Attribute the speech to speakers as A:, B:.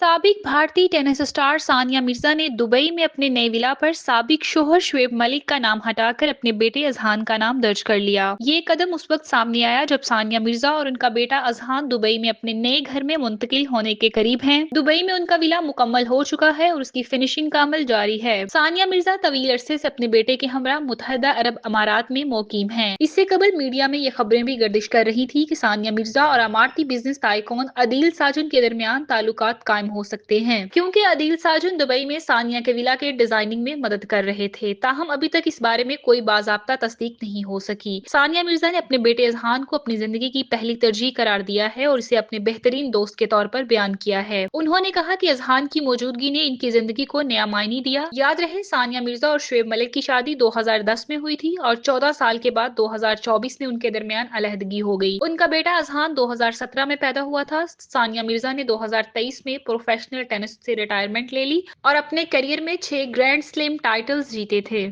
A: साबिक भारतीय tennis star Sania Mirza ने दुबई में अपने नए विला पर साबिक शोहर शुएब मलिक का नाम हटाकर अपने बेटे अजहान का नाम दर्ज कर लिया। ये कदम उस वक्त सामने आया जब सानिया मिर्जा और उनका बेटा अजहान दुबई में अपने नए घर में मुंतकिल होने के करीब हैं। दुबई में उनका विला मुकम्मल हो चुका है और उसकी फिनिशिंग का अमल जारी है। सानिया मिर्जा तवील अरसे से अपने बेटे के हमरा मुत्तहदा अरब अमारात में मुकीम हैं। इससे कबल मीडिया में ये खबरें भी गर्दिश कर रही थी कि सानिया मिर्जा और अमारती बिजनेस टाइकून अदील साजन के दरमियान ताल्लुकात कायम हो सकते हैं, क्योंकि अदील साजन दुबई में सानिया के विला के डिजाइनिंग में मदद कर रहे थे। ताहम अभी तक इस बारे में कोई बाज़ाब्ता तस्दीक नहीं हो सकी। सानिया मिर्जा ने अपने बेटे अजहान को अपनी जिंदगी की पहली तरजीह करार दिया है और इसे अपने बेहतरीन दोस्त के तौर पर बयान किया है। उन्होंने कहा कि अजहान की मौजूदगी ने इनकी जिंदगी को नया मायने दिया। याद रहे, सानिया मिर्जा और शुएब मलिक की शादी 2010 में हुई थी और 14 साल के बाद 2024 में उनके दरमियान अलहदगी हो गई। उनका बेटा अजहान 2017 में पैदा हुआ था। सानिया मिर्जा ने 2023 में प्रोफेशनल टेनिस से रिटायरमेंट ले ली और अपने करियर में 6 ग्रैंड स्लैम टाइटल्स जीते थे।